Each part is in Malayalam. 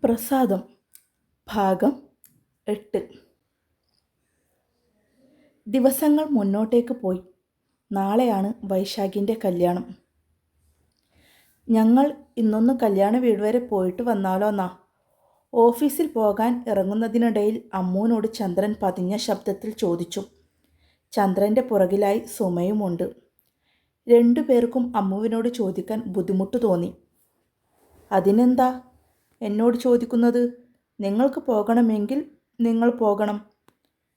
പ്രസാദം ഭാഗം 8. ദിവസങ്ങൾ മുന്നോട്ടേക്ക് പോയി. നാളെയാണ് വൈശാഖിൻ്റെ കല്യാണം. ഞങ്ങൾ ഇന്നൊന്ന് കല്യാണ വീട് വരെ പോയിട്ട് വന്നാലോ എന്നാ. ഓഫീസിൽ പോകാൻ ഇറങ്ങുന്നതിനിടയിൽ അമ്മുവിനോട് ചന്ദ്രൻ പതിഞ്ഞ ശബ്ദത്തിൽ ചോദിച്ചു. ചന്ദ്രൻ്റെ പുറകിലായി സുമയുമുണ്ട്. രണ്ടുപേർക്കും അമ്മുവിനോട് ചോദിക്കാൻ ബുദ്ധിമുട്ട് തോന്നി. അതിനെന്താ എന്നോട് ചോദിക്കുന്നത്? നിങ്ങൾക്ക് പോകണമെങ്കിൽ നിങ്ങൾ പോകണം.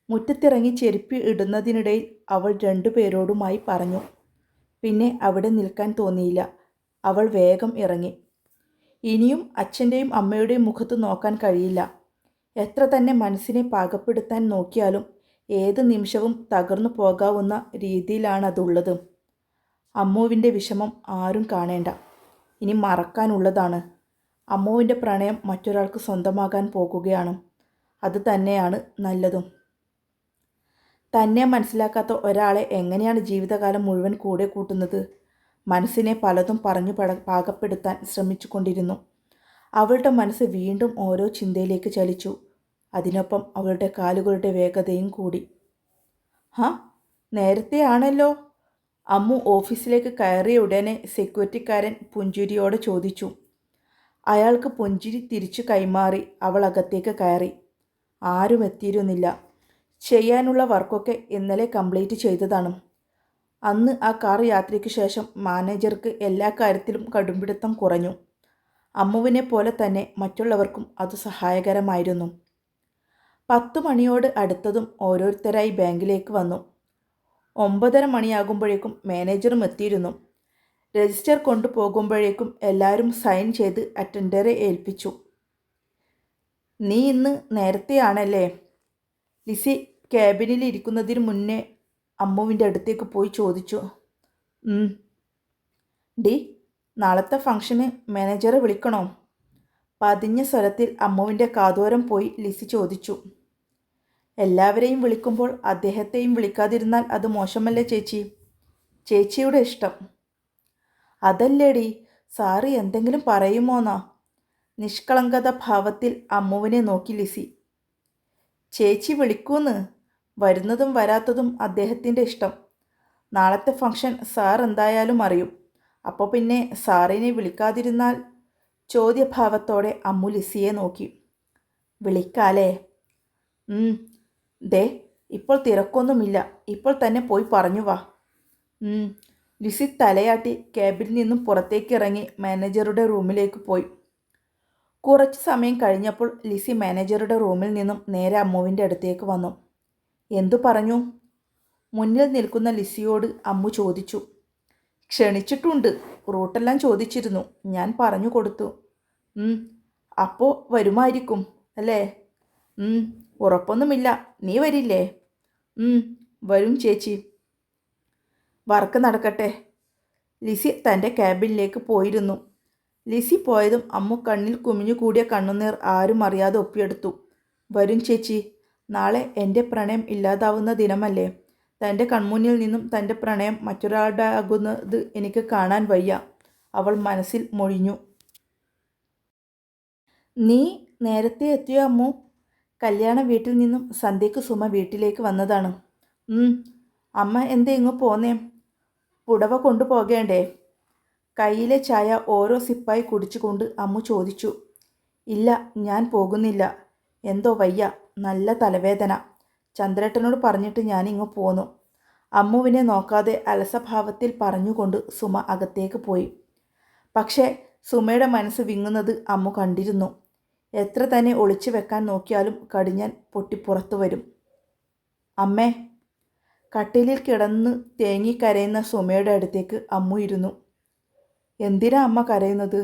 മുറ്റത്തിറങ്ങി ചെരുപ്പ് ഇടുന്നതിനിടയിൽ അവൾ രണ്ടുപേരോടുമായി പറഞ്ഞു. പിന്നെ അവിടെ നിൽക്കാൻ തോന്നിയില്ല. അവൾ വേഗം ഇറങ്ങി. ഇനിയും അച്ഛൻ്റെയും അമ്മയുടെയും മുഖത്ത് നോക്കാൻ കഴിയില്ല. എത്ര തന്നെ മനസ്സിനെ പാകപ്പെടുത്താൻ നോക്കിയാലും ഏത് നിമിഷവും തകർന്നു പോകാവുന്ന രീതിയിലാണതുള്ളത്. അമ്മുവിൻ്റെ വിഷമം ആരും കാണേണ്ട. ഇനി മറക്കാനുള്ളതാണ്. അമ്മുവിൻ്റെ പ്രണയം മറ്റൊരാൾക്ക് സ്വന്തമാകാൻ പോകുകയാണ്. അത് തന്നെയാണ് നല്ലതും. തന്നെ മനസ്സിലാക്കാത്ത ഒരാളെ എങ്ങനെയാണ് ജീവിതകാലം മുഴുവൻ കൂടെ കൂട്ടുന്നത്? മനസ്സിനെ പലതും പറഞ്ഞു പാകപ്പെടുത്താൻ ശ്രമിച്ചു കൊണ്ടിരുന്നു. അവളുടെ മനസ്സ് വീണ്ടും ഓരോ ചിന്തയിലേക്ക് ചലിച്ചു. അതിനൊപ്പം അവളുടെ കാലുകളുടെ വേഗതയും കൂടി. നേരത്തെ ആണല്ലോ. അമ്മു ഓഫീസിലേക്ക് കയറിയ ഉടനെ സെക്യൂരിറ്റിക്കാരൻ പുഞ്ചിരിയോടെ ചോദിച്ചു. അയാൾക്ക് പുഞ്ചിരി തിരിച്ചു കൈമാറി അവൾ അകത്തേക്ക് കയറി. ആരും എത്തിയിരുന്നില്ല. ചെയ്യാനുള്ള വർക്കൊക്കെ ഇന്നലെ കംപ്ലീറ്റ് ചെയ്തതാണ്. അന്ന് ആ കാർ യാത്രയ്ക്ക് ശേഷം മാനേജർക്ക് എല്ലാ കാര്യത്തിലും കടുംപിടുത്തം കുറഞ്ഞു. അമ്മുവിനെ പോലെ തന്നെ മറ്റുള്ളവർക്കും അത് സഹായകരമായിരുന്നു. 10 മണിയോട് അടുത്തതും ഓരോരുത്തരായി ബാങ്കിലേക്ക് വന്നു. 9:30 മണിയാകുമ്പോഴേക്കും മാനേജറും എത്തിയിരുന്നു. രജിസ്റ്റർ കൊണ്ടുപോകുമ്പോഴേക്കും എല്ലാവരും സൈൻ ചെയ്ത് അറ്റൻഡറെ ഏൽപ്പിച്ചു. നീ ഇന്ന് നേരത്തെയാണല്ലേ? ലിസി ക്യാബിനിൽ ഇരിക്കുന്നതിന് മുന്നേ അമ്മുവിൻ്റെ അടുത്തേക്ക് പോയി ചോദിച്ചു. ഡി, നാളത്തെ ഫംഗ്ഷന് മാനേജറെ വിളിക്കണോ? പതിഞ്ഞ സ്വരത്തിൽ അമ്മുവിൻ്റെ കാതോരം പോയി ലിസി ചോദിച്ചു. എല്ലാവരെയും വിളിക്കുമ്പോൾ അദ്ദേഹത്തെയും വിളിക്കാതിരുന്നാൽ അത് മോശമല്ലേ ചേച്ചി? ചേച്ചിയുടെ ഇഷ്ടം. അതല്ലേടി, സാറ് എന്തെങ്കിലും പറയുമോന്നാ? നിഷ്കളങ്കത ഭാവത്തിൽ അമ്മുവിനെ നോക്കി ലിസി. ചേച്ചി വിളിക്കൂന്ന്. വരുന്നതും വരാത്തതും അദ്ദേഹത്തിൻ്റെ ഇഷ്ടം. നാളത്തെ ഫംഗ്ഷൻ സാർ എന്തായാലും അറിയും. അപ്പോൾ പിന്നെ സാറിനെ വിളിക്കാതിരുന്നാൽ? ചോദ്യഭാവത്തോടെ അമ്മു ലിസിയെ നോക്കി. വിളിക്കാലേ? ദേ, ഇപ്പോൾ തിരക്കൊന്നുമില്ല. ഇപ്പോൾ തന്നെ പോയി പറഞ്ഞു വാ. ലിസി തലയാട്ടി ക്യാബിൽ നിന്നും പുറത്തേക്ക് ഇറങ്ങി മാനേജറുടെ റൂമിലേക്ക് പോയി. കുറച്ച് സമയം കഴിഞ്ഞപ്പോൾ ലിസി മാനേജറുടെ റൂമിൽ നിന്നും നേരെ അമ്മുവിൻ്റെ അടുത്തേക്ക് വന്നു. എന്തു പറഞ്ഞു? മുന്നിൽ നിൽക്കുന്ന ലിസിയോട് അമ്മു ചോദിച്ചു. ക്ഷണിച്ചിട്ടുണ്ട്. റൂട്ടെല്ലാം ചോദിച്ചിരുന്നു. ഞാൻ പറഞ്ഞു കൊടുത്തു. അപ്പോൾ വരുമായിരിക്കും അല്ലേ? ഉറപ്പൊന്നുമില്ല. നീ വരില്ലേ? വരും ചേച്ചി. വർക്ക് നടക്കട്ടെ. ലിസി തൻ്റെ ക്യാബിനിലേക്ക് പോയിരുന്നു. ലിസി പോയതും അമ്മു കണ്ണിൽ കുമിഞ്ഞുകൂടിയ കണ്ണുനീർ ആരും അറിയാതെ ഒപ്പിയെടുത്തു. വരും ചേച്ചി. നാളെ എൻ്റെ പ്രണയം ഇല്ലാതാവുന്ന ദിനമല്ലേ? തൻ്റെ കൺമുന്നിൽ നിന്നും തൻ്റെ പ്രണയം മറ്റൊരാളുടെ ആകുന്നത് എനിക്ക് കാണാൻ വയ്യ, അവൾ മനസ്സിൽ മൊഴിഞ്ഞു. നീ നേരത്തെ എത്തിയോ അമ്മു? കല്യാണ വീട്ടിൽ നിന്നും സന്ധ്യയ്ക്ക് സുമ വീട്ടിലേക്ക് വന്നതാണ്. അമ്മ എന്തേ ഇങ്ങ് പോന്നേ? പുടവ കൊണ്ടുപോകേണ്ടേ? കയ്യിലെ ചായ ഓരോ സിപ്പായി കുടിച്ചുകൊണ്ട് അമ്മു ചോദിച്ചു. ഇല്ല, ഞാൻ പോകുന്നില്ല. എന്തോ വയ്യ, നല്ല തലവേദന. ചന്ദ്രേട്ടനോട് പറഞ്ഞിട്ട് ഞാനിങ്ങ് പോന്നു. അമ്മുവിനെ നോക്കാതെ അലസഭാവത്തിൽ പറഞ്ഞുകൊണ്ട് സുമ അകത്തേക്ക് പോയി. പക്ഷേ സുമയുടെ മനസ്സ് വിങ്ങുന്നത് അമ്മു കണ്ടിരുന്നു. എത്ര തന്നെ ഒളിച്ചു വെക്കാൻ നോക്കിയാലും കടിഞ്ഞാൻ പൊട്ടിപ്പുറത്തു വരും. അമ്മേ. കട്ടിലിൽ കിടന്ന് തേങ്ങിക്കരയുന്ന സുമയുടെ അടുത്തേക്ക് അമ്മു ഇരുന്നു. എന്തിനാ അമ്മ കരയുന്നത്?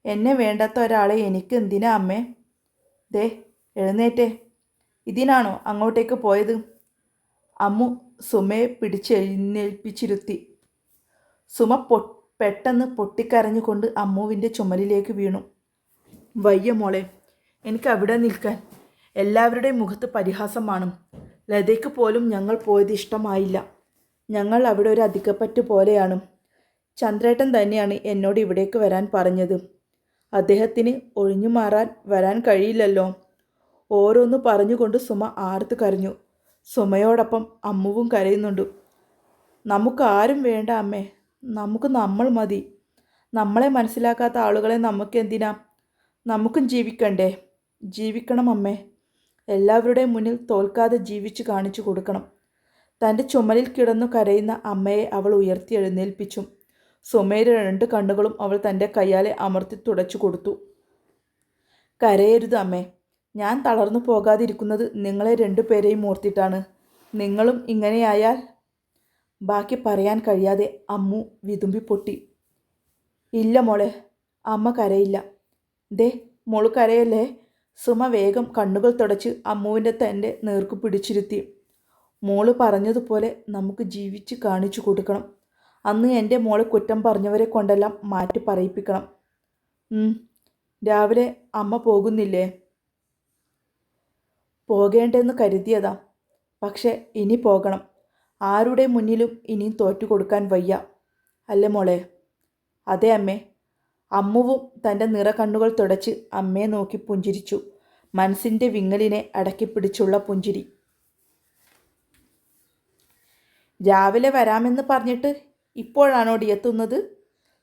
എന്നെ വേണ്ടാത്ത ഒരാളെ എനിക്ക് എന്തിനാ അമ്മേ? ദേ, എഴുന്നേറ്റേ. ഇതിനാണോ അങ്ങോട്ടേക്ക് പോയത്? അമ്മു സുമയെ പിടിച്ചെഴുന്നേൽപ്പിച്ചിരുത്തി. സുമ പെട്ടെന്ന് പൊട്ടിക്കരഞ്ഞുകൊണ്ട് അമ്മുവിൻ്റെ ചുമലിലേക്ക് വീണു. വയ്യ മോളെ, എനിക്ക് അവിടെ നിൽക്കാൻ. എല്ലാവരുടെയും മുഖത്ത് പരിഹാസമാണ്. ലതയ്ക്ക് പോലും ഞങ്ങൾ പോയത് ഇഷ്ടമായില്ല. ഞങ്ങൾ അവിടെ ഒരു അധികപ്പറ്റ് പോലെയാണ്. ചന്ദ്രേട്ടൻ തന്നെയാണ് എന്നോട് ഇവിടേക്ക് വരാൻ പറഞ്ഞത്. അദ്ദേഹത്തിന് ഒഴിഞ്ഞു മാറാൻ വരാൻ കഴിയില്ലല്ലോ. ഓരോന്ന് പറഞ്ഞുകൊണ്ട് സുമ ആർത്ത് കരഞ്ഞു. സുമയോടൊപ്പം അമ്മുവും കരയുന്നുണ്ട്. നമുക്ക് ആരും വേണ്ട അമ്മേ, നമുക്ക് നമ്മൾ മതി. നമ്മളെ മനസ്സിലാക്കാത്ത ആളുകളെ നമുക്കെന്തിനാ? നമുക്കും ജീവിക്കണ്ടേ? ജീവിക്കണം അമ്മേ. എല്ലാവരുടെയും മുന്നിൽ തോൽക്കാതെ ജീവിച്ചു കാണിച്ചു കൊടുക്കണം. തൻ്റെ ചുമലിൽ കിടന്നു കരയുന്ന അമ്മയെ അവൾ ഉയർത്തി എഴുന്നേൽപ്പിച്ചു. സുമയുടെ 2 കണ്ണുകളും അവൾ തൻ്റെ കയ്യാലെ അമർത്തി തുടച്ചു കൊടുത്തു. കരയരുത് അമ്മേ. ഞാൻ തളർന്നു പോകാതിരിക്കുന്നത് നിങ്ങളെ 2 പേരെയും ഓർത്തിട്ടാണ്. നിങ്ങളും ഇങ്ങനെയായാൽ. ബാക്കി പറയാൻ കഴിയാതെ അമ്മു വിതുമ്പി പൊട്ടി. ഇല്ല മോളെ, അമ്മ കരയില്ല. ദേ മോള് കരയല്ലേ. സുമ വേഗം കണ്ണുകൾ തുടച്ച് അമ്മുവിൻ്റെ തൻ്റെ നേർക്കു പിടിച്ചിരുത്തി. മോള് പറഞ്ഞതുപോലെ നമുക്ക് ജീവിച്ച് കാണിച്ചു കൊടുക്കണം. അന്ന് എൻ്റെ മോളെ കുറ്റം പറഞ്ഞവരെ കൊണ്ടെല്ലാം മാറ്റി പറയിപ്പിക്കണം. രാവിലെ അമ്മ പോകുന്നില്ലേ? പോകേണ്ടെന്ന് കരുതിയതാ, പക്ഷെ ഇനി പോകണം. ആരുടെ മുന്നിലും ഇനിയും തോറ്റു കൊടുക്കാൻ വയ്യ, അല്ലേ മോളെ? അതെ അമ്മേ. അമ്മുവും തൻ്റെ നിറകണ്ണുകൾ തുടച്ച് അമ്മയെ നോക്കി പുഞ്ചിരിച്ചു. മനസ്സിൻ്റെ വിങ്ങലിനെ അടക്കിപ്പിടിച്ചുള്ള പുഞ്ചിരി. രാവിലെ വരാമെന്ന് പറഞ്ഞിട്ട് ഇപ്പോഴാണോ എത്തുന്നത്?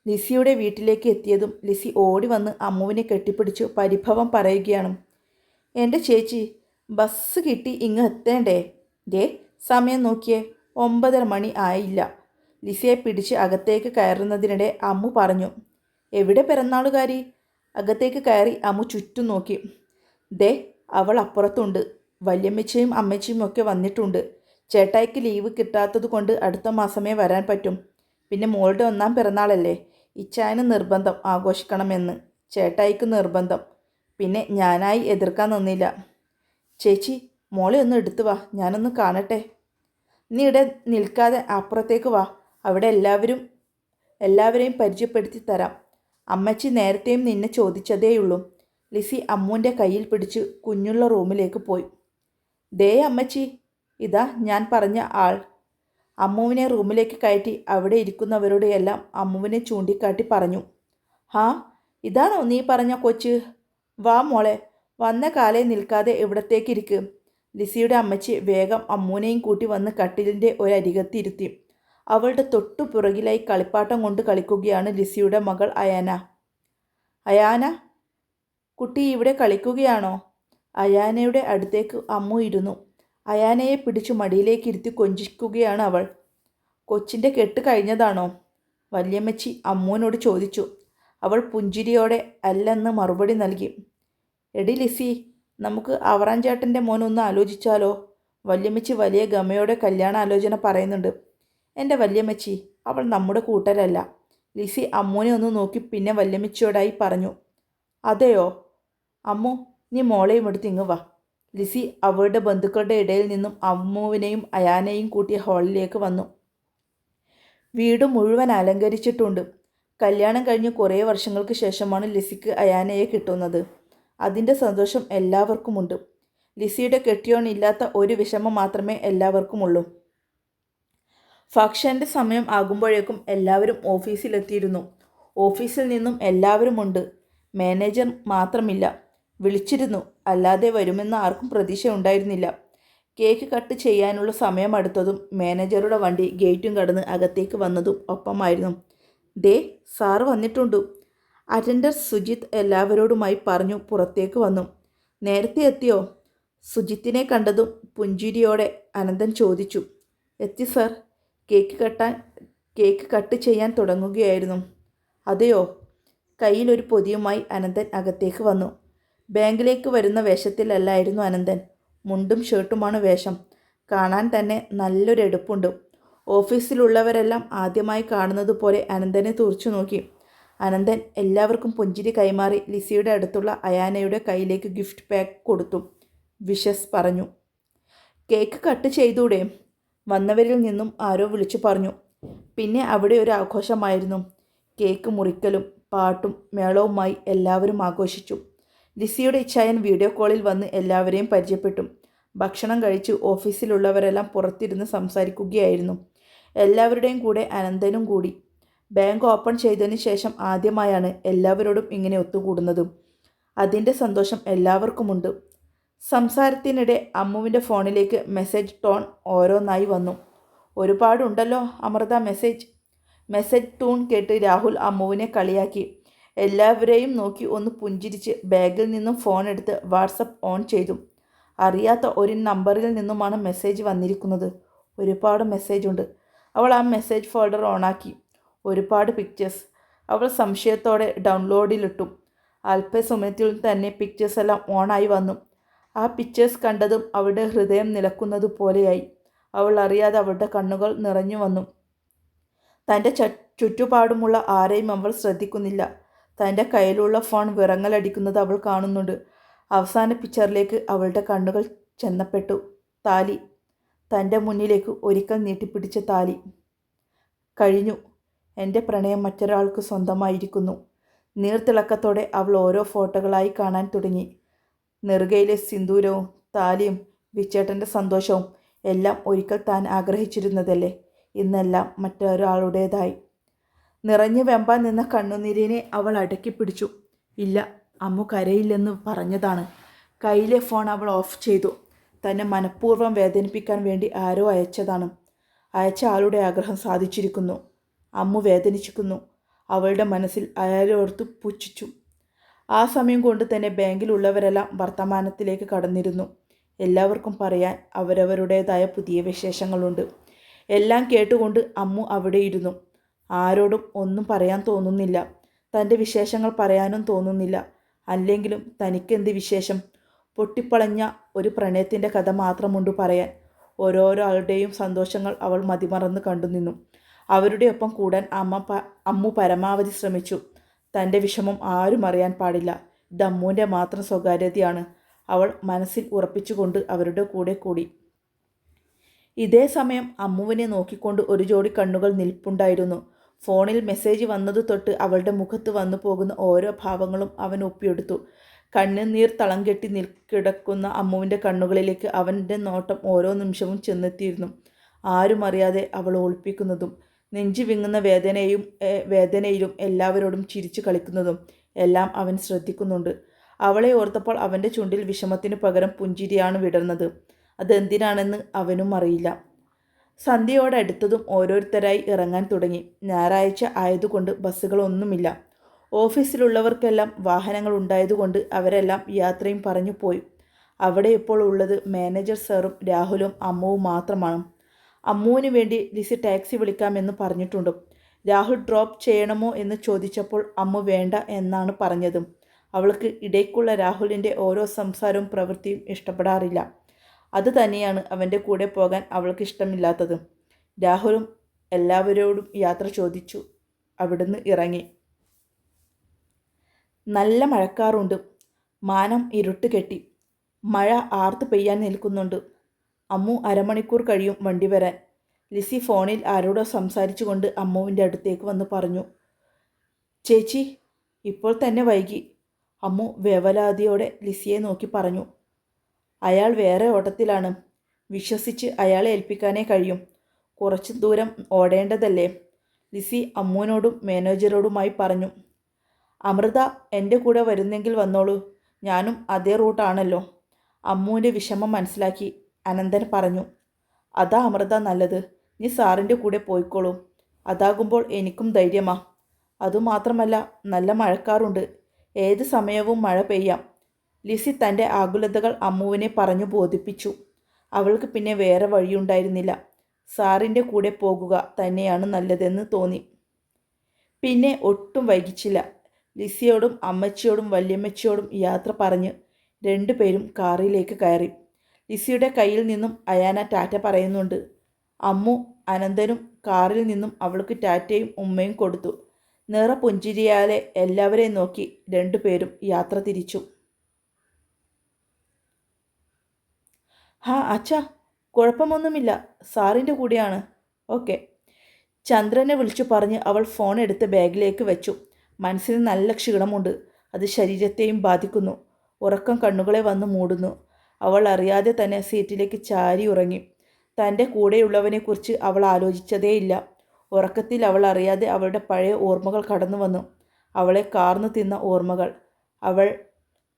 ലിസിയുടെ വീട്ടിലേക്ക് എത്തിയതും ലിസി ഓടി വന്ന് അമ്മുവിനെ കെട്ടിപ്പിടിച്ചു പരിഭവം പറയുകയാണ്. എൻ്റെ ചേച്ചി, ബസ് കിട്ടി ഇങ്ങ് എത്തേണ്ടേ? സമയം നോക്കിയേ, 9:30 മണി ആയില്ല. ലിസിയെ പിടിച്ച് അകത്തേക്ക് കയറുന്നതിനിടെ അമ്മു പറഞ്ഞു. എവിടെ പിറന്നാളുകാരി? അകത്തേക്ക് കയറി അമ്മു ചുറ്റും നോക്കി. അവൾ അപ്പുറത്തുണ്ട്. വല്യമ്മച്ചിയും അമ്മച്ചിയും ഒക്കെ വന്നിട്ടുണ്ട്. ചേട്ടായിക്ക് ലീവ് കിട്ടാത്തത് കൊണ്ട് അടുത്ത മാസമേ വരാൻ പറ്റും. പിന്നെ മോളുടെ 1-ാം പിറന്നാളല്ലേ, ഇച്ചായന് നിർബന്ധം ആഘോഷിക്കണമെന്ന്. ചേട്ടായിക്ക് നിർബന്ധം. പിന്നെ ഞാനായി എതിർക്കാൻ നിന്നില്ല. ചേച്ചി, മോളെ ഒന്ന് എടുത്തു വാ, ഞാനൊന്ന് കാണട്ടെ. നീ ഇവിടെ നിൽക്കാതെ അപ്പുറത്തേക്ക് വാ, അവിടെ എല്ലാവരെയും പരിചയപ്പെടുത്തി തരാം. അമ്മച്ചി നേരത്തെയും നിന്നെ ചോദിച്ചതേയുള്ളൂ. ലിസി അമ്മുവിൻ്റെ കയ്യിൽ പിടിച്ച് കുഞ്ഞുള്ള റൂമിലേക്ക് പോയി. അമ്മച്ചി, ഇതാ ഞാൻ പറഞ്ഞ ആൾ. അമ്മുവിനെ റൂമിലേക്ക് കയറ്റി അവിടെ ഇരിക്കുന്നവരോടെയെല്ലാം അമ്മുവിനെ ചൂണ്ടിക്കാട്ടി പറഞ്ഞു. ഇതാണോ നീ പറഞ്ഞ കൊച്ച്? വാ മോളെ, വന്ന കാലേ നിൽക്കാതെ ഇവിടത്തേക്കിരിക്ക്. ലിസിയുടെ അമ്മച്ചി വേഗം അമ്മൂനെയും കൂട്ടി വന്ന് കട്ടിലിൻ്റെ ഒരരികത്തിരുത്തി. അവളുടെ തൊട്ടു പുറകിലായി കളിപ്പാട്ടം കൊണ്ട് കളിക്കുകയാണ് ലിസിയുടെ മകൾ അയാന. അയാന, കുട്ടി ഇവിടെ കളിക്കുകയാണോ? അയാനയുടെ അടുത്തേക്ക് അമ്മു ഇരുന്നു. അയാനയെ പിടിച്ചു മടിയിലേക്കിരുത്തി കൊഞ്ചിക്കുകയാണ് അവൾ. കൊച്ചിൻ്റെ കെട്ട് കഴിഞ്ഞതാണോ? വല്യമ്മച്ചി അമ്മുവിനോട് ചോദിച്ചു. അവൾ പുഞ്ചിരിയോടെ അല്ലെന്ന് മറുപടി നൽകി. എടി ലിസി, നമുക്ക് അവറാഞ്ചേട്ടൻ്റെ മോനൊന്ന് ആലോചിച്ചാലോ? വല്യമ്മച്ചി വലിയ ഗമയോടെ കല്യാണാലോചന പറയുന്നുണ്ട്. എൻ്റെ വല്യമ്മച്ചി, അവൾ നമ്മുടെ കൂട്ടരല്ല. ലിസി അമ്മുവിനെ ഒന്ന് നോക്കി പിന്നെ വല്യമ്മച്ചിയോടായി പറഞ്ഞു. അതെയോ? അമ്മു, നീ മോളെയും എടുത്ത് ഇങ്ങ് വാ. ലിസി അവളുടെ ബന്ധുക്കളുടെ ഇടയിൽ നിന്നും അമ്മുവിനെയും അയാനെയും കൂട്ടിയ ഹാളിലേക്ക് വന്നു. വീട് മുഴുവൻ അലങ്കരിച്ചിട്ടുണ്ട്. കല്യാണം കഴിഞ്ഞ് കുറേ വർഷങ്ങൾക്ക് ശേഷമാണ് ലിസിക്ക് അയാനയെ കിട്ടുന്നത്. അതിൻ്റെ സന്തോഷം എല്ലാവർക്കുമുണ്ട്. ലിസിയുടെ കെട്ടിയോണില്ലാത്ത ഒരു വിഷമം മാത്രമേ എല്ലാവർക്കുമുള്ളൂ. ഫംഗ്ഷൻ്റെ സമയം ആകുമ്പോഴേക്കും എല്ലാവരും ഓഫീസിലെത്തിയിരുന്നു. ഓഫീസിൽ നിന്നും എല്ലാവരുമുണ്ട്. മാനേജർ മാത്രമില്ല. വിളിച്ചിരുന്നു, അല്ലാതെ വരുമെന്ന് ആർക്കും പ്രതീക്ഷ ഉണ്ടായിരുന്നില്ല. കേക്ക് കട്ട് ചെയ്യാനുള്ള സമയം അടുത്തതും മാനേജറുടെ വണ്ടി ഗേറ്റും കടന്ന് അകത്തേക്ക് വന്നതും ഒപ്പമായിരുന്നു. സാറ് വന്നിട്ടുണ്ട്. അറ്റൻഡർ സുജിത്ത് എല്ലാവരോടുമായി പറഞ്ഞു പുറത്തേക്ക് വന്നു. നേരത്തെ എത്തിയോ? സുജിത്തിനെ കണ്ടതും പുഞ്ചിരിയോടെ അനന്തൻ ചോദിച്ചു. എത്തി സർ. കേക്ക് കട്ട് ചെയ്യാൻ തുടങ്ങുകയായിരുന്നു. അതെയോ? കയ്യിലൊരു പൊതിയുമായി അനന്തൻ അകത്തേക്ക് വന്നു. ബാങ്കിലേക്ക് വരുന്ന വേഷത്തിലല്ലായിരുന്നു അനന്തൻ. മുണ്ടും ഷർട്ടുമാണ് വേഷം. കാണാൻ തന്നെ നല്ലൊരു എടുപ്പുണ്ട്. ഓഫീസിലുള്ളവരെല്ലാം ആദ്യമായി കാണുന്നത് പോലെ അനന്തനെ തുറച്ചു നോക്കി. അനന്തൻ എല്ലാവർക്കും പുഞ്ചിരി കൈമാറി ലിസിയുടെ അടുത്തുള്ള അയാനയുടെ കയ്യിലേക്ക് ഗിഫ്റ്റ് പാക്ക് കൊടുത്തു. വിഷസ് പറഞ്ഞു. കേക്ക് കട്ട് ചെയ്തൂടെ? വന്നവരിൽ നിന്നും ആരോ വിളിച്ചു പറഞ്ഞു. പിന്നെ അവിടെ ഒരു ആഘോഷമായിരുന്നു. കേക്ക് മുറിക്കലും പാട്ടും മേളവുമായി എല്ലാവരും ആഘോഷിച്ചു. ലിസിയുടെ ഇച്ഛായൻ വീഡിയോ കോളിൽ വന്ന് എല്ലാവരെയും പരിചയപ്പെട്ടു. ഭക്ഷണം കഴിച്ച് ഓഫീസിലുള്ളവരെല്ലാം പുറത്തിരുന്ന് സംസാരിക്കുകയായിരുന്നു. എല്ലാവരുടെയും കൂടെ അനന്തനും കൂടി. ബാങ്ക് ഓപ്പൺ ചെയ്തതിന് ശേഷം ആദ്യമായാണ് എല്ലാവരോടും ഇങ്ങനെ ഒത്തുകൂടുന്നത്. അതിൻ്റെ സന്തോഷം എല്ലാവർക്കുമുണ്ട്. സംസാരത്തിനിടെ അമ്മുവിൻ്റെ ഫോണിലേക്ക് മെസ്സേജ് ടോൺ ഓരോന്നായി വന്നു. ഒരുപാടുണ്ടല്ലോ അമൃത മെസ്സേജ്. മെസ്സേജ് ടൂൺ കേട്ട് രാഹുൽ അമ്മുവിനെ കളിയാക്കി. എല്ലാവരെയും നോക്കി ഒന്ന് പുഞ്ചിരിച്ച് ബാഗിൽ നിന്നും ഫോൺ എടുത്ത് വാട്സപ്പ് ഓൺ ചെയ്തു. അറിയാത്ത ഒരു നമ്പറിൽ നിന്നുമാണ് മെസ്സേജ് വന്നിരിക്കുന്നത്. ഒരുപാട് മെസ്സേജ് ഉണ്ട്. അവൾ ആ മെസ്സേജ് ഫോൾഡർ ഓണാക്കി. ഒരുപാട് പിക്ചേഴ്സ്. അവൾ സംശയത്തോടെ ഡൗൺലോഡിലിട്ടു. അല്പസമയത്തിൽ തന്നെ പിക്ചേഴ്സ് എല്ലാം ഓണായി വന്നു. ആ പിക്ചേഴ്സ് കണ്ടതും അവളുടെ ഹൃദയം നിലക്കുന്നത് പോലെയായി. അവൾ അറിയാതെ അവളുടെ കണ്ണുകൾ നിറഞ്ഞു വന്നു. തൻ്റെ ചുറ്റുപാടുമുള്ള ആരെയും അവൾ ശ്രദ്ധിക്കുന്നില്ല. തൻ്റെ കയ്യിലുള്ള ഫോൺ വിറങ്ങലടിക്കുന്നത് അവൾ കാണുന്നുണ്ട്. അവസാന പിക്ചറിലേക്ക് അവളുടെ കണ്ണുകൾ ചെന്നപ്പെട്ടു. താലി. തൻ്റെ മുന്നിലേക്ക് ഒരിക്കൽ നീട്ടിപ്പിടിച്ച താലി. കഴിഞ്ഞു. എൻ്റെ പ്രണയം മറ്റൊരാൾക്ക് സ്വന്തമായിരിക്കുന്നു. നീർത്തിളക്കത്തോടെ അവൾ ഓരോ ഫോട്ടോകളായി കാണാൻ തുടങ്ങി. നെറുകയിലെ സിന്ദൂരവും താലിയും വിച്ചേട്ടൻ്റെ സന്തോഷവും എല്ലാം ഒരിക്കൽ താൻ ആഗ്രഹിച്ചിരുന്നതല്ലേ. ഇന്നെല്ലാം മറ്റൊരാളുടേതായി. നിറഞ്ഞു വെമ്പാൻ നിന്ന കണ്ണുനീരിനെ അവൾ അടക്കി പിടിച്ചു. ഇല്ല, അമ്മു കരയില്ലെന്ന് പറഞ്ഞതാണ്. കയ്യിലെ ഫോൺ അവൾ ഓഫ് ചെയ്തു. തന്നെ മനഃപൂർവ്വം വേദനിപ്പിക്കാൻ വേണ്ടി ആരോ അയച്ചതാണ്. അയച്ച ആളുടെ ആഗ്രഹം സാധിച്ചിരിക്കുന്നു. അമ്മു വേദനിച്ചിരിക്കുന്നു. അവളുടെ മനസ്സിൽ അയാളോർത്ത് പുച്ഛിച്ചു. ആ സമയം കൊണ്ട് തന്നെ ബാങ്കിലുള്ളവരെല്ലാം വർത്തമാനത്തിലേക്ക് കടന്നിരുന്നു. എല്ലാവർക്കും പറയാൻ അവരവരുടേതായ പുതിയ വിശേഷങ്ങളുണ്ട്. എല്ലാം കേട്ടുകൊണ്ട് അമ്മു അവിടെയിരുന്നു. ആരോടും ഒന്നും പറയാൻ തോന്നുന്നില്ല. തൻ്റെ വിശേഷങ്ങൾ പറയാനും തോന്നുന്നില്ല. അല്ലെങ്കിലും തനിക്കെന്ത് വിശേഷം? പൊട്ടിപ്പളഞ്ഞ ഒരു പ്രണയത്തിൻ്റെ കഥ മാത്രമുണ്ട് പറയാൻ. ഓരോരോ ആളുടെയും സന്തോഷങ്ങൾ അവൾ മതിമറന്ന് കണ്ടുനിന്നു. അവരുടെ ഒപ്പം കൂടാൻ അമ്മു പരമാവധി ശ്രമിച്ചു. തൻ്റെ വിഷമം ആരും അറിയാൻ പാടില്ല. ഇത് അമ്മുവിൻ്റെ മാത്രം സ്വകാര്യതയാണ്. അവൾ മനസ്സിൽ ഉറപ്പിച്ചുകൊണ്ട് അവരുടെ കൂടെ കൂടി. ഇതേ സമയം അമ്മുവിനെ നോക്കിക്കൊണ്ട് ഒരു ജോഡി കണ്ണുകൾ നിൽപ്പുണ്ടായിരുന്നു. ഫോണിൽ മെസ്സേജ് വന്നതു തൊട്ട് അവളുടെ മുഖത്ത് വന്നു പോകുന്ന ഓരോ ഭാവങ്ങളും അവൻ ഒപ്പിയെടുത്തു. കണ്ണുനീർ തളം കെട്ടി കിടക്കുന്ന അമ്മുവിൻ്റെ കണ്ണുകളിലേക്ക് അവൻ്റെ നോട്ടം ഓരോ നിമിഷവും ചെന്നെത്തിയിരുന്നു. ആരും അറിയാതെ അവൾ ഒളിപ്പിക്കുന്നതും നെഞ്ചു വിങ്ങുന്ന വേദനയിലും എല്ലാവരോടും ചിരിച്ചു കളിക്കുന്നതും എല്ലാം അവൻ ശ്രദ്ധിക്കുന്നുണ്ട്. അവളെ ഓർത്തപ്പോൾ അവൻ്റെ ചുണ്ടിൽ വിഷമത്തിന് പകരം പുഞ്ചിരിയാണ് വിടർന്നത്. അതെന്തിനാണെന്ന് അവനും അറിയില്ല. സന്ധ്യയോടടുത്തതും ഓരോരുത്തരായി ഇറങ്ങാൻ തുടങ്ങി. ഞായറാഴ്ച ആയതുകൊണ്ട് ബസ്സുകളൊന്നുമില്ല. ഓഫീസിലുള്ളവർക്കെല്ലാം വാഹനങ്ങൾ ഉണ്ടായതുകൊണ്ട് അവരെല്ലാം യാത്രയും പറഞ്ഞു പോയി. അവിടെ ഇപ്പോൾ ഉള്ളത് മാനേജർ സാറും രാഹുലും അമ്മുവും മാത്രമാണ്. അമ്മുവിന് വേണ്ടി ലിസി ടാക്സി വിളിക്കാമെന്ന് പറഞ്ഞിട്ടുണ്ട്. രാഹുൽ ഡ്രോപ്പ് ചെയ്യണമോ എന്ന് ചോദിച്ചപ്പോൾ അമ്മു വേണ്ട എന്നാണ് പറഞ്ഞത്. അവൾക്ക് ഇടയ്ക്കുള്ള രാഹുലിൻ്റെ ഓരോ സംസാരവും പ്രവൃത്തിയും ഇഷ്ടപ്പെടാറില്ല. അത് തന്നെയാണ് അവൻ്റെ കൂടെ പോകാൻ അവൾക്ക് ഇഷ്ടമില്ലാത്തത്. രാഹുലും എല്ലാവരോടും യാത്ര ചോദിച്ചു അവിടുന്ന് ഇറങ്ങി. നല്ല മഴക്കാറുണ്ട്. മാനം ഇരുട്ട് കെട്ടി. മഴ ആർത്ത് പെയ്യാൻ നിൽക്കുന്നുണ്ട്. അമ്മു അരമണിക്കൂർ കഴിയും വണ്ടി വരാൻ. ലിസി ഫോണിൽ ആരോടോ സംസാരിച്ചു കൊണ്ട് അമ്മുവിൻ്റെ അടുത്തേക്ക് വന്ന് പറഞ്ഞു. ചേച്ചി, ഇപ്പോൾ തന്നെ വൈകി. അമ്മു വേവലാതിയോടെ ലിസിയെ നോക്കി പറഞ്ഞു. അയാൾ വേറെ ഓട്ടത്തിലാണ്. വിശ്വസിച്ച് അയാളെ ഏൽപ്പിക്കാനേ കഴിയും. കുറച്ച് ദൂരം ഓടേണ്ടതല്ലേ. ലിസി അമ്മുവിനോടും മാനേജരോടുമായി പറഞ്ഞു. അമൃത എൻ്റെ കൂടെ വരുന്നെങ്കിൽ വന്നോളൂ. ഞാനും അതേ റൂട്ടാണല്ലോ. അമ്മുവിൻ്റെ വിഷമം മനസ്സിലാക്കി അനന്തൻ പറഞ്ഞു. അതാ അമൃത നല്ലത്. നീ സാറിൻ്റെ കൂടെ പോയിക്കോളൂ. അതാകുമ്പോൾ എനിക്കും ധൈര്യമാ. അതുമാത്രമല്ല, നല്ല മഴക്കാറുണ്ട്. ഏത് സമയവും മഴ പെയ്യാം. ലിസി തൻ്റെ ആകുലതകൾ അമ്മുവിനെ പറഞ്ഞു ബോധിപ്പിച്ചു. അവൾക്ക് പിന്നെ വേറെ വഴിയുണ്ടായിരുന്നില്ല. സാറിൻ്റെ കൂടെ പോകുക തന്നെയാണ് നല്ലതെന്ന് തോന്നി. പിന്നെ ഒട്ടും വൈകിച്ചില്ല. ലിസിയോടും അമ്മച്ചിയോടും വല്യമ്മച്ചിയോടും യാത്ര പറഞ്ഞ് രണ്ടുപേരും കാറിലേക്ക് കയറി. ലിസിയുടെ കയ്യിൽ നിന്നും അയാന ടാറ്റ പറയുന്നുണ്ട്. അമ്മു അനന്തനും കാറിൽ നിന്നും അവൾക്ക് ടാറ്റയും ഉമ്മയും കൊടുത്തു. നിറ പുഞ്ചിരിയാലെ എല്ലാവരെയും നോക്കി രണ്ടുപേരും യാത്ര തിരിച്ചു. അച്ഛാ, കുഴപ്പമൊന്നുമില്ല. സാറിൻ്റെ കൂടെയാണ്. ഓക്കെ. ചന്ദ്രനെ വിളിച്ചു പറഞ്ഞ് അവൾ ഫോൺ എടുത്ത് ബാഗിലേക്ക് വെച്ചു. മനസ്സിന് നല്ല ക്ഷീണമുണ്ട്. അത് ശരീരത്തെയും ബാധിക്കുന്നു. ഉറക്കം കണ്ണുകളെ വന്ന് മൂടുന്നു. അവൾ അറിയാതെ തന്നെ സീറ്റിലേക്ക് ചാരി ഉറങ്ങി. തൻ്റെ കൂടെയുള്ളവനെക്കുറിച്ച് അവൾ ആലോചിച്ചതേയില്ല. ഉറക്കത്തിൽ അവൾ അറിയാതെ അവളുടെ പഴയ ഓർമ്മകൾ കടന്നു വന്നു. അവളെ കാർന്നു തിന്ന ഓർമ്മകൾ, അവൾ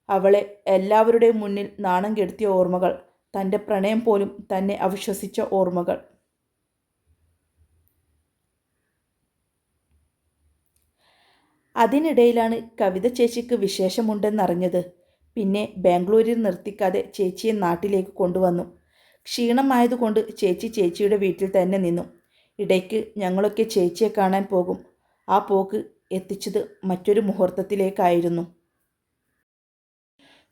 അവളെ എല്ലാവരുടെയും മുന്നിൽ നാണം കെടുത്തിയ ഓർമ്മകൾ, തൻ്റെ പ്രണയം പോലും തന്നെ അവിശ്വസിച്ച ഓർമ്മകൾ. അതിനിടയിലാണ് കവിത ചേച്ചിക്ക് വിശേഷമുണ്ടെന്നറിഞ്ഞത്. പിന്നെ ബാംഗ്ലൂരിൽ നിർത്തിക്കാതെ ചേച്ചിയെ നാട്ടിലേക്ക് കൊണ്ടുവന്നു. ക്ഷീണമായതുകൊണ്ട് ചേച്ചി ചേച്ചിയുടെ വീട്ടിൽ തന്നെ നിന്നു. ഇടയ്ക്ക് ഞങ്ങളൊക്കെ ചേച്ചിയെ കാണാൻ പോകും. ആ പോക്ക് എത്തിച്ചത് മറ്റൊരു മുഹൂർത്തത്തിലേക്കായിരുന്നു.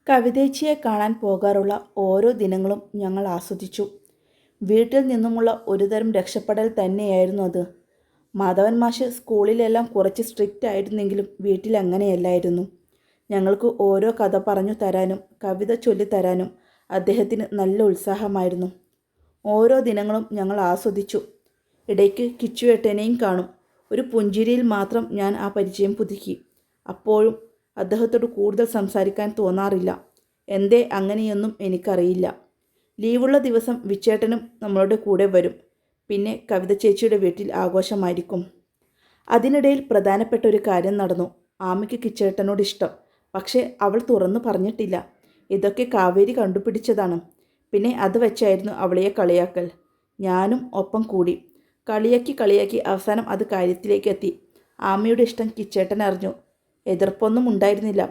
കവിതേച്ചിയെ കാണാൻ പോകാറുള്ള ഓരോ ദിനങ്ങളും ഞങ്ങൾ ആസ്വദിച്ചു. വീട്ടിൽ നിന്നുമുള്ള ഒരുതരം രക്ഷപ്പെടൽ തന്നെയായിരുന്നു അത്. മാധവൻ മാഷ് സ്കൂളിലെല്ലാം കുറച്ച് സ്ട്രിക്റ്റ് ആയിരുന്നെങ്കിലും വീട്ടിൽ അങ്ങനെയല്ലായിരുന്നു. ഞങ്ങൾക്ക് ഓരോ കഥ പറഞ്ഞു തരാനും കവിത ചൊല്ലിത്തരാനും അദ്ദേഹത്തിന് നല്ല ഉത്സാഹമായിരുന്നു. ഓരോ ദിനങ്ങളും ഞങ്ങൾ ആസ്വദിച്ചു. ഇടയ്ക്ക് കിച്ചുവേട്ടനെയും കാണും. ഒരു പുഞ്ചിരിയിൽ മാത്രം ഞാൻ ആ പരിചയം പുതുക്കി. അപ്പോഴും അദ്ദേഹത്തോട് കൂടുതൽ സംസാരിക്കാൻ തോന്നാറില്ല. എന്തേ അങ്ങനെയൊന്നും എനിക്കറിയില്ല. ലീവുള്ള ദിവസം വിച്ചേട്ടനും നമ്മളുടെ കൂടെ വരും. പിന്നെ കവിത ചേച്ചിയുടെ വീട്ടിൽ ആഘോഷമായിരിക്കും. അതിനിടയിൽ പ്രധാനപ്പെട്ട ഒരു കാര്യം നടന്നു. ആമയ്ക്ക് കിച്ചേട്ടനോട് ഇഷ്ടം. പക്ഷേ അവൾ തുറന്നു പറഞ്ഞിട്ടില്ല. ഇതൊക്കെ കാവേരി കണ്ടുപിടിച്ചതാണ്. പിന്നെ അത് വെച്ചായിരുന്നു അവളെ കളിയാക്കൽ. ഞാനും ഒപ്പം കൂടി. കളിയാക്കി അവസാനം അത് കാര്യത്തിലേക്ക് എത്തി. ആമയുടെ ഇഷ്ടം കിച്ചേട്ടൻ അറിഞ്ഞു. എതിർപ്പൊന്നും ഉണ്ടായിരുന്നില്ല.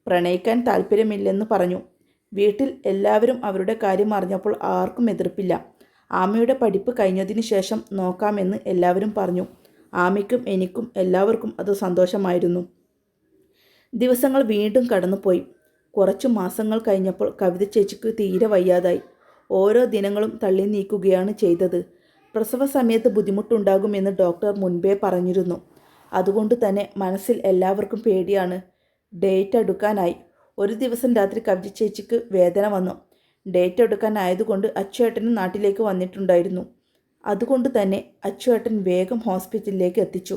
പ്രണയിക്കാൻ താല്പര്യമില്ലെന്ന് പറഞ്ഞു. വീട്ടിൽ എല്ലാവരും അവരുടെ കാര്യം അറിഞ്ഞപ്പോൾ ആർക്കും എതിർപ്പില്ല. ആമയുടെ പഠിപ്പ് കഴിഞ്ഞതിന് ശേഷം നോക്കാമെന്ന് എല്ലാവരും പറഞ്ഞു. ആമയ്ക്കും എനിക്കും എല്ലാവർക്കും അത് സന്തോഷമായിരുന്നു. ദിവസങ്ങൾ വീണ്ടും കടന്നുപോയി. കുറച്ചു മാസങ്ങൾ കഴിഞ്ഞപ്പോൾ കവിത ചേച്ചിക്ക് തീരെ വയ്യാതായി. ഓരോ ദിനങ്ങളും തള്ളി നീക്കുകയാണ് ചെയ്തത്. പ്രസവ സമയത്ത് ബുദ്ധിമുട്ടുണ്ടാകുമെന്ന് ഡോക്ടർ മുൻപേ പറഞ്ഞിരുന്നു. അതുകൊണ്ട് തന്നെ മനസ്സിൽ എല്ലാവർക്കും പേടിയാണ്. ഡേറ്റ് എടുക്കാനായി. ഒരു ദിവസം രാത്രി കവിത ചേച്ചിക്ക് വേദന വന്നു. ഡേറ്റ് എടുക്കാനായതുകൊണ്ട് അച്ചുവേട്ടൻ നാട്ടിലേക്ക് വന്നിട്ടുണ്ടായിരുന്നു. അതുകൊണ്ട് തന്നെ അച്ചുവേട്ടൻ വേഗം ഹോസ്പിറ്റലിലേക്ക് എത്തിച്ചു.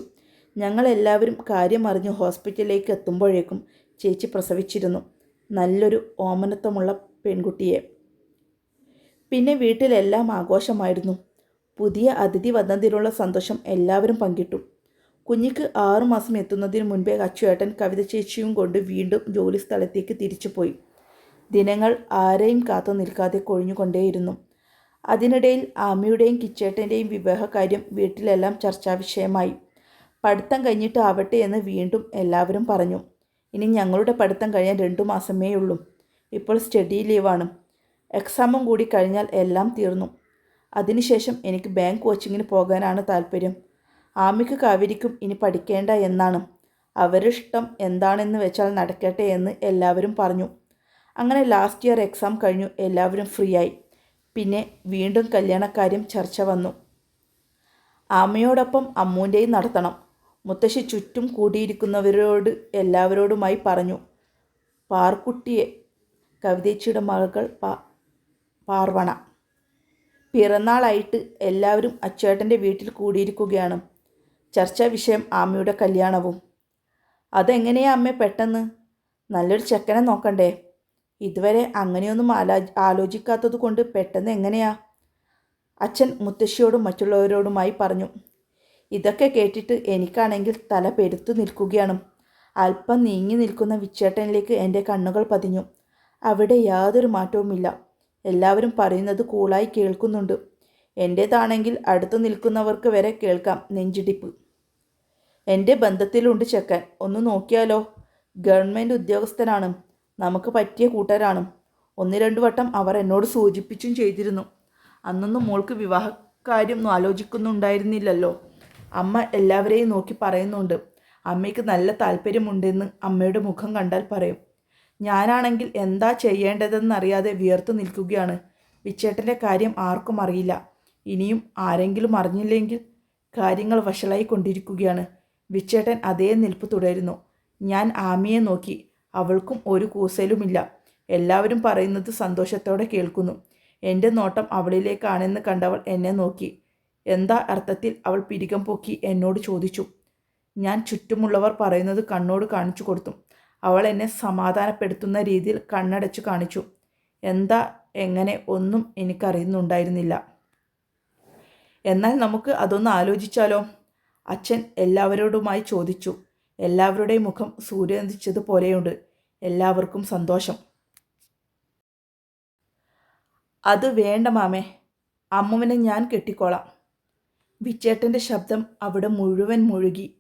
ഞങ്ങളെല്ലാവരും കാര്യം അറിഞ്ഞ് ഹോസ്പിറ്റലിലേക്ക് എത്തുമ്പോഴേക്കും ചേച്ചി പ്രസവിച്ചിരുന്നു. നല്ലൊരു ഓമനത്വമുള്ള പെൺകുട്ടിയെ. പിന്നെ വീട്ടിലെല്ലാം ആഘോഷമായിരുന്നു. പുതിയ അതിഥി വന്നതിലുള്ള സന്തോഷം എല്ലാവരും പങ്കിട്ടു. കുഞ്ഞിക്ക് 6 മാസം എത്തുന്നതിന് മുൻപേ അച്ചുവേട്ടൻ കവിത ചേച്ചിയും കൊണ്ട് വീണ്ടും ജോലി സ്ഥലത്തേക്ക് തിരിച്ചുപോയി. ദിനങ്ങൾ ആരെയും കാത്തു നിൽക്കാതെ കൊഴിഞ്ഞുകൊണ്ടേയിരുന്നു. അതിനിടയിൽ ആമയുടെയും കിച്ചേട്ടൻ്റെയും വിവാഹകാര്യം വീട്ടിലെല്ലാം ചർച്ചാ വിഷയമായി. പഠിത്തം കഴിഞ്ഞിട്ട് ആവട്ടെ എന്ന് വീണ്ടും എല്ലാവരും പറഞ്ഞു. ഇനി ഞങ്ങളുടെ പഠിത്തം കഴിഞ്ഞാൽ 2 മാസമേ ഉള്ളൂ. ഇപ്പോൾ സ്റ്റഡി ലീവാണ്. എക്സാമും കൂടി കഴിഞ്ഞാൽ എല്ലാം തീർന്നു. അതിനുശേഷം എനിക്ക് ബാങ്ക് കോച്ചിങ്ങിന് പോകാനാണ് താല്പര്യം. ആമയ്ക്ക് കാവേരിക്കും ഇനി പഠിക്കേണ്ട എന്നാണ്. അവരിഷ്ടം എന്താണെന്ന് വെച്ചാൽ നടക്കട്ടെ എന്ന് എല്ലാവരും പറഞ്ഞു. അങ്ങനെ ലാസ്റ്റ് ഇയർ എക്സാം കഴിഞ്ഞു. എല്ലാവരും ഫ്രീ ആയി. പിന്നെ വീണ്ടും കല്യാണക്കാര്യം ചർച്ച വന്നു. ആമയോടൊപ്പം അമ്മൂൻ്റെയും നടത്തണം. മുത്തശ്ശി ചുറ്റും കൂടിയിരിക്കുന്നവരോട് എല്ലാവരോടുമായി പറഞ്ഞു. പാർക്കുട്ടിയെ, കവിതേച്ചിയുടെ മകൾ പാർവണ, പിറന്നാളായിട്ട് എല്ലാവരും അച്ചേട്ടൻ്റെ വീട്ടിൽ കൂടിയിരിക്കുകയാണ്. ചർച്ചാ വിഷയം ആമയുടെ കല്യാണവും. അതെങ്ങനെയാ അമ്മേ പെട്ടെന്ന്? നല്ലൊരു ചെക്കനെ നോക്കണ്ടേ? ഇതുവരെ അങ്ങനെയൊന്നും ആലോചിക്കാത്തത് കൊണ്ട് പെട്ടെന്ന് എങ്ങനെയാ? അച്ഛൻ മുത്തശ്ശിയോടും മറ്റുള്ളവരോടുമായി പറഞ്ഞു. ഇതൊക്കെ കേട്ടിട്ട് എനിക്കാണെങ്കിൽ തല പെരുത്തു നിൽക്കുകയാണ്. അല്പം നീങ്ങി നിൽക്കുന്ന വിച്ചേട്ടനിലേക്ക് എൻ്റെ കണ്ണുകൾ പതിഞ്ഞു. അവിടെ യാതൊരു മാറ്റവുമില്ല. എല്ലാവരും പറയുന്നത് കൂളായി കേൾക്കുന്നുണ്ട്. എൻ്റേതാണെങ്കിൽ അടുത്തു നിൽക്കുന്നവർക്ക് വരെ കേൾക്കാം നെഞ്ചിടിപ്പ്. എൻ്റെ ബന്ധത്തിലുണ്ട് ചെക്കൻ. ഒന്ന് നോക്കിയാലോ? ഗവൺമെൻറ് ഉദ്യോഗസ്ഥനാണ്. നമുക്ക് പറ്റിയ കൂട്ടരാണ്. 1-2 വട്ടം അവർ എന്നോട് സൂചിപ്പിച്ചും ചെയ്തിരുന്നു. അന്നൊന്നും മോൾക്ക് വിവാഹക്കാര്യം ആലോചിക്കുന്നുണ്ടായിരുന്നില്ലല്ലോ. അമ്മ എല്ലാവരെയും നോക്കി പറയുന്നുണ്ട്. അമ്മയ്ക്ക് നല്ല താല്പര്യമുണ്ടെന്ന് അമ്മയുടെ മുഖം കണ്ടാൽ പറയും. ഞാനാണെങ്കിൽ എന്താ ചെയ്യേണ്ടതെന്നറിയാതെ വിയർത്തു നിൽക്കുകയാണ്. വിച്ചേട്ടൻ്റെ കാര്യം ആർക്കും അറിയില്ല. ഇനിയും ആരെങ്കിലും അറിഞ്ഞില്ലെങ്കിൽ കാര്യങ്ങൾ വഷളായി കൊണ്ടിരിക്കുകയാണ്. വിച്ചേട്ടൻ അതേ നിൽപ്പ് തുടരുന്നു. ഞാൻ ആമിയെ നോക്കി. അവൾക്കും ഒരു കൂസലുമില്ല. എല്ലാവരും പറയുന്നത് സന്തോഷത്തോടെ കേൾക്കുന്നു. എൻ്റെ നോട്ടം അവളിലേക്കാണെന്ന് കണ്ടവൾ എന്നെ നോക്കി. എന്താ അർത്ഥത്തിൽ അവൾ പിരികം പൊക്കി എന്നോട് ചോദിച്ചു. ഞാൻ ചുറ്റുമുള്ളവർ പറയുന്നത് കണ്ണോട് കാണിച്ചു കൊടുത്തു. അവൾ എന്നെ സമാധാനപ്പെടുത്തുന്ന രീതിയിൽ കണ്ണടച്ചു കാണിച്ചു. എന്താ എങ്ങനെ ഒന്നും എനിക്കറിയുന്നുണ്ടായിരുന്നില്ല. എന്നാൽ നമുക്ക് അതൊന്ന് ആലോചിച്ചാലോ? അച്ഛൻ എല്ലാവരോടുമായി ചോദിച്ചു. എല്ലാവരുടെയും മുഖം സൂര്യനുദിച്ചതുപോലെയുണ്ട്. എല്ലാവർക്കും സന്തോഷം. അത് വേണ്ട മാമേ, അമ്മുവിനെ ഞാൻ കെട്ടിക്കോളാം. വിച്ചേട്ടൻ്റെ ശബ്ദം അവിടെ മുഴുവൻ മുഴുകി.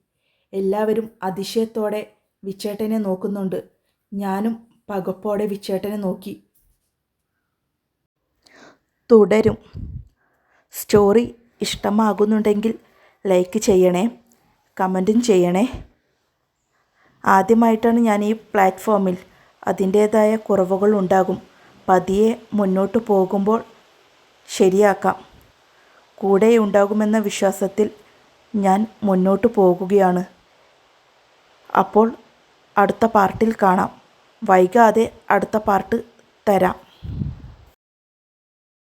എല്ലാവരും അതിശയത്തോടെ വിച്ചേട്ടനെ നോക്കുന്നുണ്ട്. ഞാനും പകപ്പോടെ വിച്ചേട്ടനെ നോക്കി. തുടരും. സ്റ്റോറി ഇഷ്ടമാകുന്നുണ്ടെങ്കിൽ ലൈക്ക് ചെയ്യണേ, കമൻറ്റും ചെയ്യണേ. ആദ്യമായിട്ടാണ് ഞാൻ ഈ പ്ലാറ്റ്ഫോമിൽ. അതിൻ്റേതായ കുറവുകൾ ഉണ്ടാകും. പതിയെ മുന്നോട്ട് പോകുമ്പോൾ ശരിയാക്കാം. കൂടെ ഉണ്ടാകുമെന്ന വിശ്വാസത്തിൽ ഞാൻ മുന്നോട്ട് പോകുകയാണ്. അപ്പോൾ അടുത്ത പാർട്ടിൽ കാണാം. വൈകാതെ അടുത്ത പാർട്ട് തരാം.